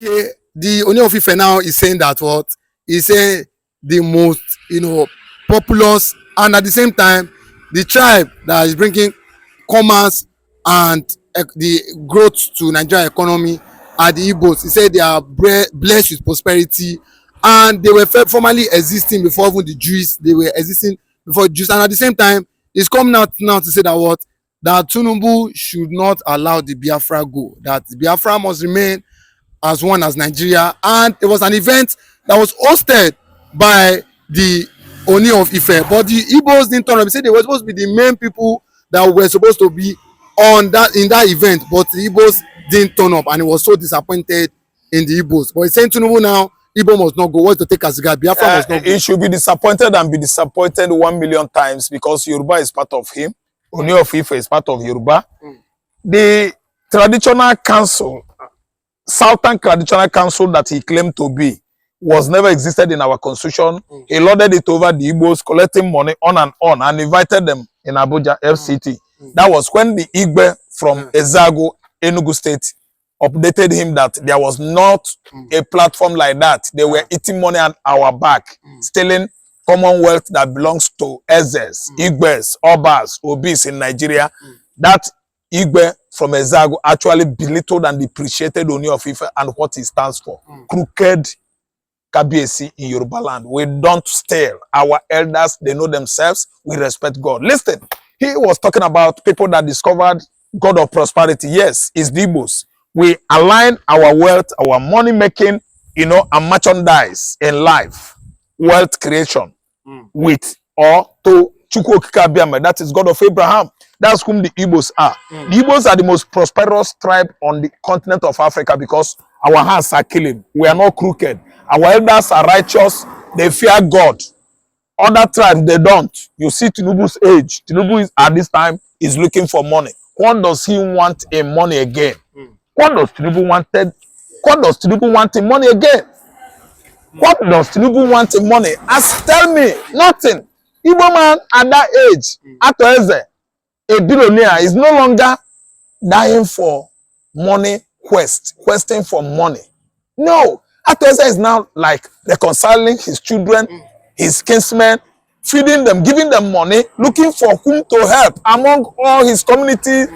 Okay, the Ooni of Ife now is saying that what he's saying the most populous and at the same time the tribe that is bringing commerce and the growth to Nigerian economy are the Igbos. He said they are blessed with prosperity and they were formerly existing before even the Jews. They were existing before Jews, and at the same time he's coming out now to say that what that TINUBU should not allow the Biafra go, that the Biafra must remain as one as Nigeria. And it was an event that was hosted by the Ooni of Ife, but the Igbos didn't turn up. They said they were supposed to be the main people that were supposed to be on that in that event, but the Igbos didn't turn up, and he was so disappointed in the Igbos. But he's saying TINUBU now, Igbo must not go. What to take as a guy? Biafra must not go. He should be disappointed and be disappointed 1,000,000 times because Yoruba is part of him. Ooni of Ife is part of Yoruba. The traditional council, Southern traditional council that he claimed to be, was never existed in our constitution. He lorded it over the Igbos, collecting money on, and invited them in Abuja, FCT. That was when the Igbo from Ezago, Enugu State, updated him that there was not a platform like that. They were eating money on our back, stealing commonwealth that belongs to Ezes, Igbes, Obas, Obis in Nigeria. That Igbo from Ezago actually belittled and depreciated Ooni of Ife and what he stands for. Crooked Kabiesi in Yoruba land. We don't steal. Our elders, they know themselves. We respect God. Listen, he was talking about people that discovered God of prosperity. Yes, it's the Igbos. We align our wealth, our money making, and merchandise in life, wealth creation with or to Chukwu Okike Abiame. That is God of Abraham. That's whom the Igbos are. The Igbos are the most prosperous tribe on the continent of Africa because our hands are killing. We are not crooked. Our elders are righteous. They fear God. Other tribes, they don't. You see TINUBU's age. TINUBU is, at this time is looking for money. What does he want in money again? What does TINUBU wanted? What does TINUBU want in money again? What does TINUBU want in money? Tell me, nothing. Igbo man at that age, Ato Eze, a billionaire, is no longer dying for money questing for money. No. Ato Eze is now like reconciling his children, his kinsmen, feeding them, giving them money, looking for whom to help among all his community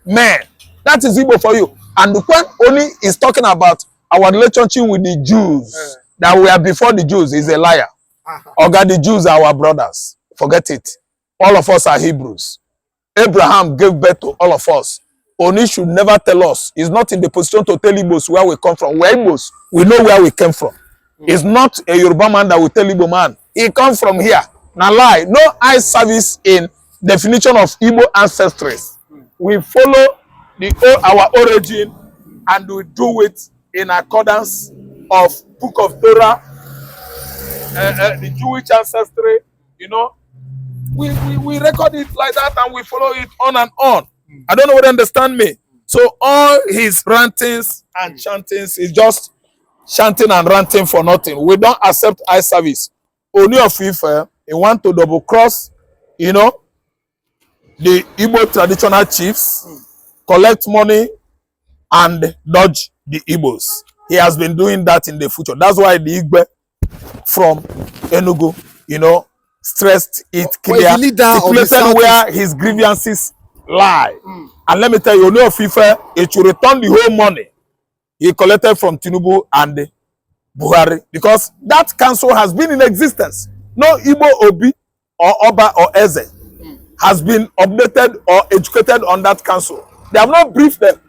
men. That is Igbo for you. And when Ooni is talking about our relationship with the Jews, that we are before the Jews, is a liar. Oga, the Jews are our brothers. Forget it. All of us are Hebrews. Abraham gave birth to all of us. Ooni should never tell us. He's not in the position to tell Igbos where we come from. We're Igbos. We know where we came from. He's not a Yoruba man that will tell Igbo man. He comes from here. Now lie. No eye service in definition of Igbo ancestry. We follow our origin and we do it in accordance of Book of Torah, the Jewish ancestry. We record it like that and we follow it on and on. I don't know whether you understand me. So all his rantings and chantings is just chanting and ranting for nothing. We don't accept eye service. Ooni of Ife, he want to double cross, the Igbo traditional chiefs, collect money and dodge the Igbos. He has been doing that in the future. That's why the Igbo from Enugu, stressed it clear, stipulated where his grievances lie. And let me tell you, Ooni of Ife, it should return the whole money he collected from TINUBU and Buhari, because that council has been in existence. No Igbo Obi or Oba or Eze has been updated or educated on that council. They have not briefed them.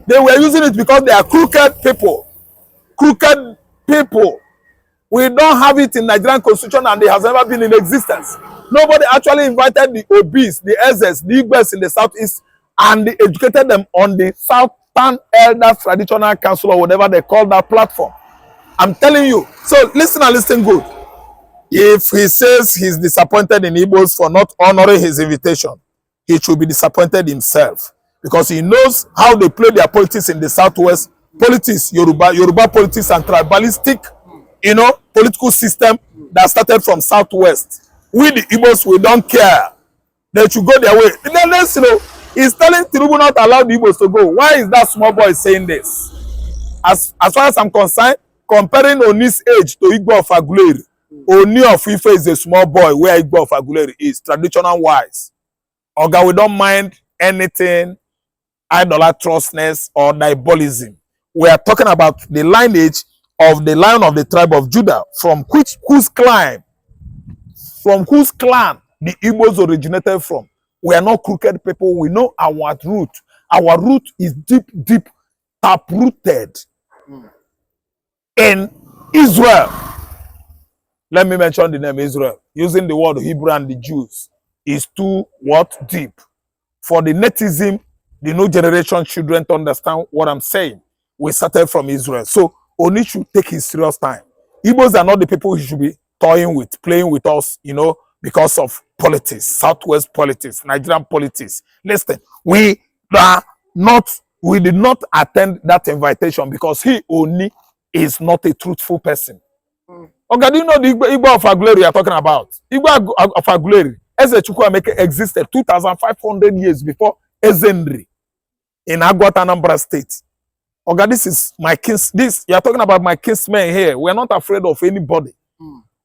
They were using it because they are crooked people. Crooked people. We don't have it in Nigerian constitution and it has never been in existence. Nobody actually invited the Obis, the Ezes, the Igbes in the southeast and they educated them on the Southern Elders Traditional Council or whatever they call that platform. I'm telling you. So listen and listen good. If he says he's disappointed in Igbos for not honoring his invitation, he should be disappointed himself because he knows how they play their politics in the southwest. Politics, Yoruba politics and tribalistic, political system that started from southwest. We the Igbos, we don't care. They should go their way. Then he's telling TINUBU not allow the Igbos to go. Why is that small boy saying this? as far as I'm concerned, comparing Ooni's age to Igbo of Aguleri, Ooni of Ife is a small boy where Igbo of Aguleri is, traditional wise. Oga, we don't mind anything idolatrousness or diabolism. We are talking about the lineage of the Lion of the tribe of Judah, from whose clan the Igbos originated from. We are not crooked people. We know our root. Our root is deep, taprooted in Israel. Let me mention the name Israel. Using the word Hebrew and the Jews is too what? Deep. For the netism, the new generation children to understand what I'm saying. We started from Israel. So Ooni should take his serious time. Igbos are not the people he should be toying with, playing with us, you know, because of politics, Southwest politics, Nigerian politics. Listen, we did not attend that invitation because he, Ooni, is not a truthful person. Okay, do you know the Igbo of Aguleri you are talking about? Igbo of Aguleri, Eze Chukwuemeka existed 2,500 years before Ezenri in Agwata, Anambra State. Okay, this is my kins. This you are talking about my kinsmen here. We are not afraid of anybody.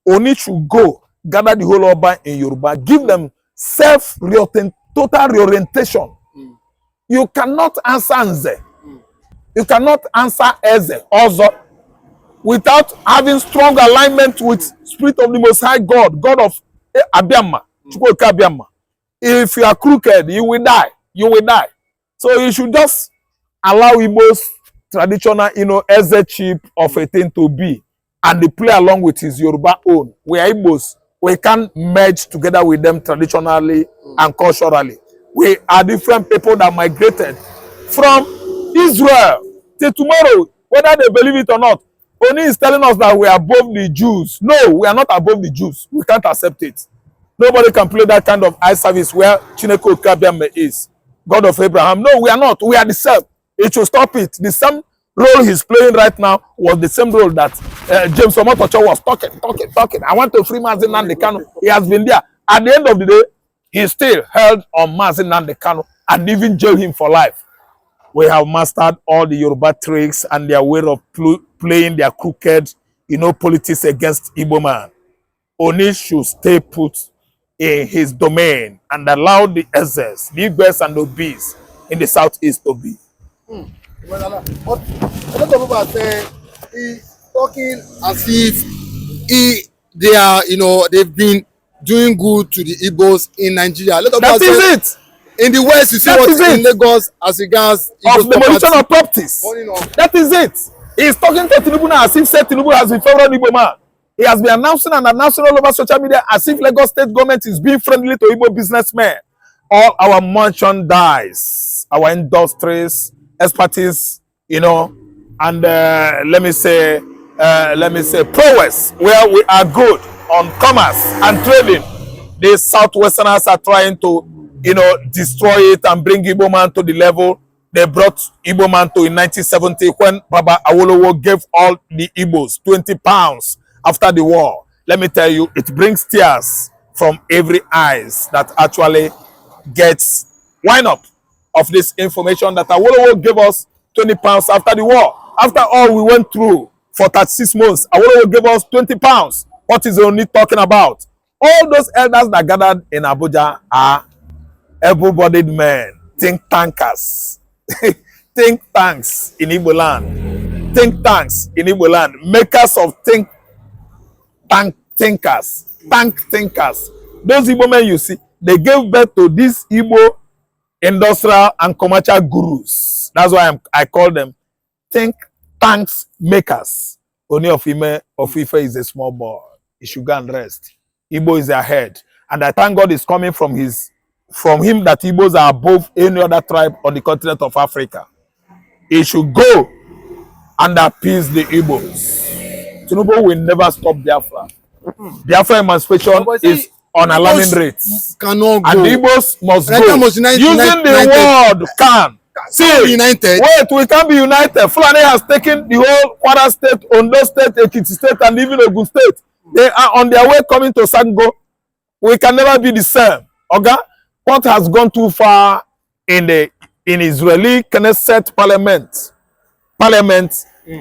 Ooni should go gather the whole Oba in Yoruba, give them total reorientation. You cannot answer Nze. You cannot answer Eze also without having strong alignment with Spirit of the Most High God, God of Abiyama, Chukwuka Abiyama. If you are crooked, you will die. You will die. So you should just allow Igbo's traditional, you know, Eze chip of a thing to be, and they play along with his Yoruba own. We are Igbos. We can merge together with them traditionally and culturally. We are different people that migrated from Israel till tomorrow, whether they believe it or not. Ooni is telling us that we are above the Jews. No, we are not above the Jews. We can't accept it. Nobody can play that kind of eye service where Chineke Okabiame is, God of Abraham. No, we are not. We are the same. It should stop it. The same role he's playing right now was the same role that James Omotocho was talking. I want to free Mazi Nnamdi Kanu. He has been there. At the end of the day, he still held on Mazi Nnamdi Kanu and even jailed him for life. We have mastered all the Yoruba tricks and their way of playing their crooked, you know, politics against Igbo man. Ooni should stay put in his domain and allow the Ezes, the Igbos and the Obis in the southeast to be. But a lot of people are saying he's talking as if they are, you know, they've been doing good to the Igbos in Nigeria. A lot of That people is say, it. in the West, you see That what is in it. Lagos as regards Of demolition of properties. That is it. He's talking to TINUBU now as if said TINUBU has been favoring Igbo man. He has been announcing all over social media as if Lagos state government is being friendly to Igbo businessmen. All our merchandise, our industries, expertise, you know, and let me say prowess, where we are good on commerce and trading. The Southwesterners are trying to, you know, destroy it and bring Igbo man to the level they brought Igbo man to in 1970 when Baba Awolowo gave all the Igbos 20 pounds after the war. Let me tell you, it brings tears from every eyes that actually gets wind up of this information that Awolowo gave us 20 pounds after the war. After all we went through for 36 months, Awolowo gave us 20 pounds. What is Ooni talking about? All those elders that gathered in Abuja are able-bodied men, think tankers, think tanks in Igbo land, think tanks in Igbo land, makers of tank thinkers. Those Igbo men you see, they gave birth to these Igbo industrial and commercial gurus. That's why I call them think tanks makers. Ooni of Ife is a small boy. He should go and rest. Igbo is ahead, and I thank God is coming from him that Igbos are above any other tribe on the continent of Africa. He should go and appease the Igbos. TINUBU will never stop Biafra. Biafra emancipation is on alarming rates. Cannot go. And the Igbos must go. Using the word can. See, united. Wait, we can't be united. Fulani has taken the whole Kwara State, Ondo State, Ekiti State, and even Ogun State. They are on their way coming to Sango. We can never be the same. Okay? What has gone too far in Israeli Knesset parliament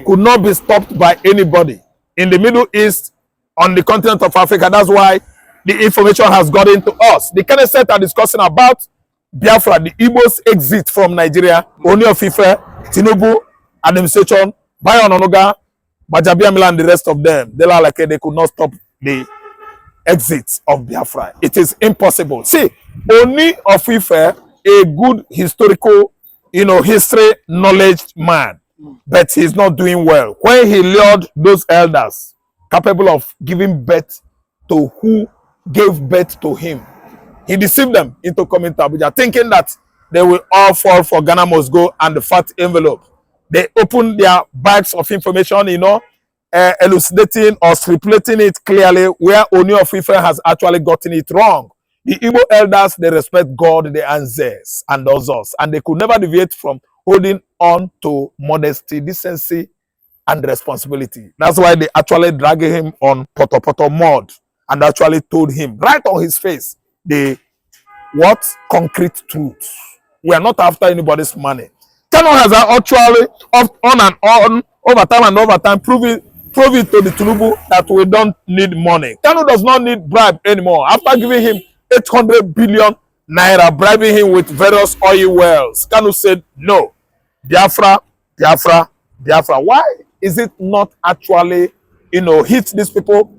could not be stopped by anybody. In the Middle East, on the continent of Africa, that's why the information has got into us. The Knesset are discussing about Biafra, the Igbos exit from Nigeria, Ooni of Ife, TINUBU, administration, Bayo Ononuga, Bajabiamila, and the rest of them. They are like they could not stop the exit of Biafra. It is impossible. See, Ooni of Ife, a good historical, history knowledge man, but he's not doing well. When he lured those elders capable of giving birth to who gave birth to him, he deceived them into coming to Abuja, thinking that they will all fall for Ghana must go and the fat envelope. They opened their bags of information, elucidating or stipulating it clearly where Ooni of Ife has actually gotten it wrong. The Igbo elders, they respect God, the ancestors, and others, and they could never deviate from holding on to modesty, decency, and responsibility. That's why they actually dragged him on poto mud and actually told him right on his face the concrete truth. We are not after anybody's money. Kanu has actually on and on, over time, prove it to the TINUBU that we don't need money. Kanu does not need bribe anymore. After giving him 800 billion naira, bribing him with various oil wells, Kanu said no. Biafra. Why is it not actually, hit these people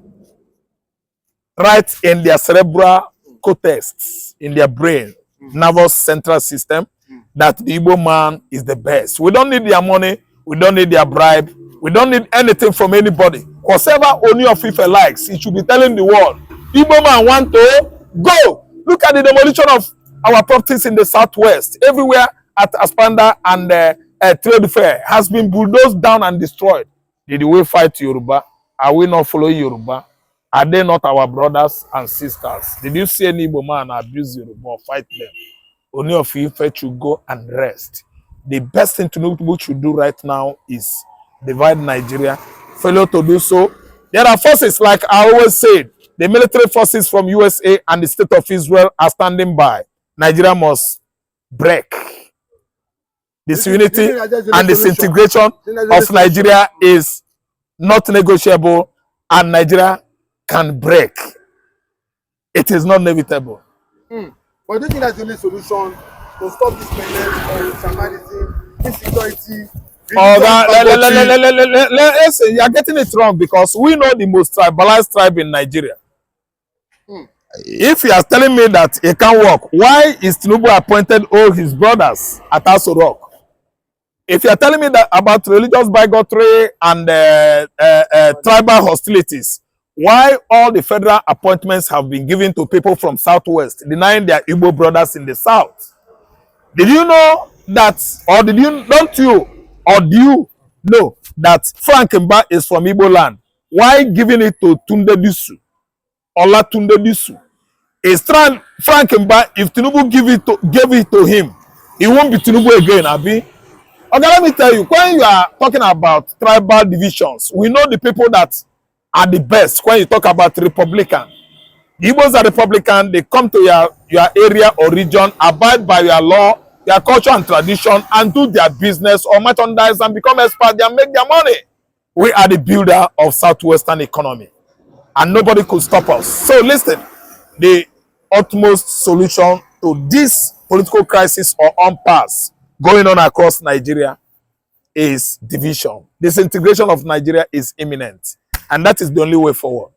right in their cerebral cortex, in their brain, nervous central system, that the Igbo man is the best? We don't need their money. We don't need their bribe. We don't need anything from anybody. Whatever Ooni of Ife likes, he should be telling the world, Igbo man want to go. Look at the demolition of our properties in the southwest. Everywhere at Aspanda and Trade Fair has been bulldozed down and destroyed. Did we fight Yoruba? Are we not following Yoruba? Are they not our brothers and sisters? Did you see any Igbo man abuse Yoruba or fight them? Ooni of Ife should go and rest. The best thing TINUBU should do right now is divide Nigeria. Failure to do so, there are forces, like I always said, the military forces from USA and the state of Israel are standing by. Nigeria must break. This unity and disintegration of Nigeria is not negotiable, and Nigeria can break. It is not inevitable. But do you think that's the only solution to stop this menace of tribalism, insecurity? Listen, you are getting it wrong, because we know the most tribalized tribe in Nigeria. If you are telling me that it can't work, why is TINUBU appointed all his brothers at Aso Rock? If you are telling me that about religious bigotry and tribal hostilities, why all the federal appointments have been given to people from Southwest, denying their Igbo brothers in the South? Did you know that, or do you know that Frank Mba is from Igbo land? Why giving it to Tunde Disu? Ola Tunde Disu. Is Frank Mba, if TINUBU gave it to him, it won't be TINUBU again, Abi. Okay, let me tell you, when you are talking about tribal divisions, we know the people that are the best. When you talk about Republican, the Igbos are Republican. They come to your area or region, abide by your law, their culture and tradition, and do their business or merchandise and become experts and make their money. We are the builder of Southwestern economy, and nobody could stop us. So listen, the utmost solution to this political crisis or impasse going on across Nigeria is division. Disintegration of Nigeria is imminent, and that is the only way forward.